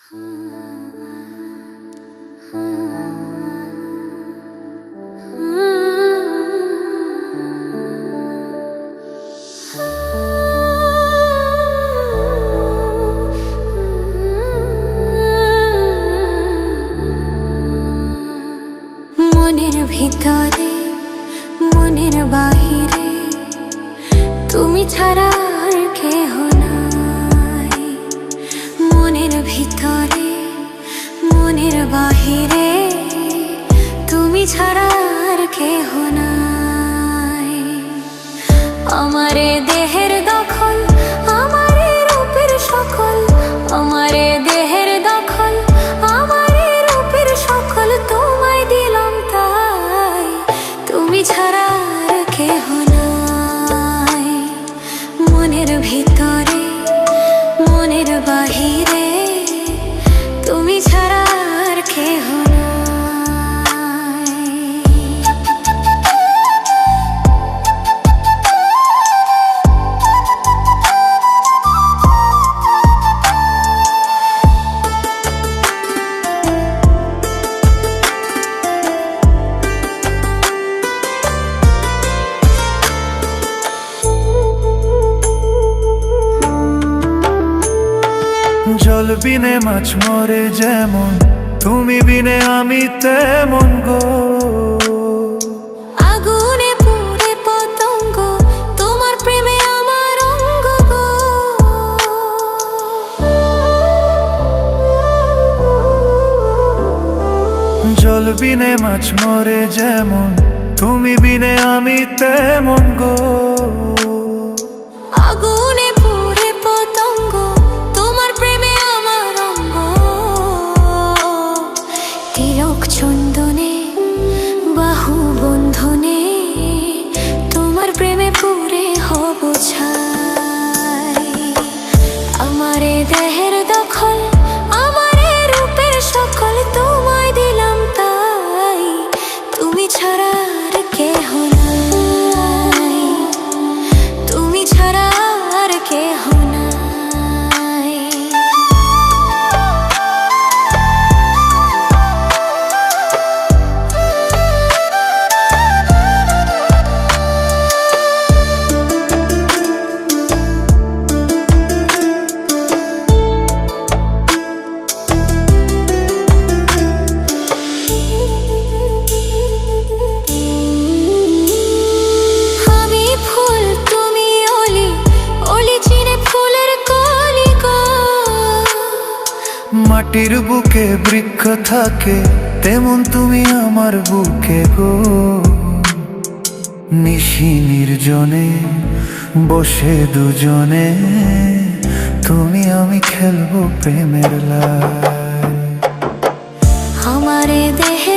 মনের ভিতরে মনের বাহিরে তুমি ছাড়া আর কেহ নাই। মনের ভিতরে মনের বাহিরে তুমি ছাড়া আর কেহ নাই। আমারে দেহের দখল আমারে রূপের সকল, আমারে দেহের দখল আমারে রূপের সকল তোমায় দিলাম তাই, তুমি ছাড়া আর কেহ নাই। মনের ভিতরে মনের বাহিরে তুমি ছাড়া আর কেহ নাই। জল বিনে মাছ মরে যেমন, তুমি বিনে আমি তেমন গো। আগুনে পুড়ে পতঙ্গ তোমার প্রেমে আমার অঙ্গ গো। জল বিনে মাছ মরে যেমন, তুমি বিনে আমি তেমন গো। আগুনে পুড়ে পতঙ্গ তোমার প্রেমে আমার অঙ্গ। তিলক চন্দনে বাহু বন্ধনে তোমার প্রেমে পুড়ে হব ছাই। আমারে দেহের দখল আমারে রূপের সকল তোমায় দিলাম তাই, তুমি ছাড়া আর কেহ নাই। তুমি ছাড়া আর কেহ নাই। আমি ফুল তুমি অলি, অলি চিনে ফুলের কলি গো। মাটির বুকে বৃক্ষ থাকে তেমন তুমি আমার বুকে গো। নিশি নির্জনে বসে দুজনে তুমি আমি খেলবো প্রেমের লাই। আমারে দেহে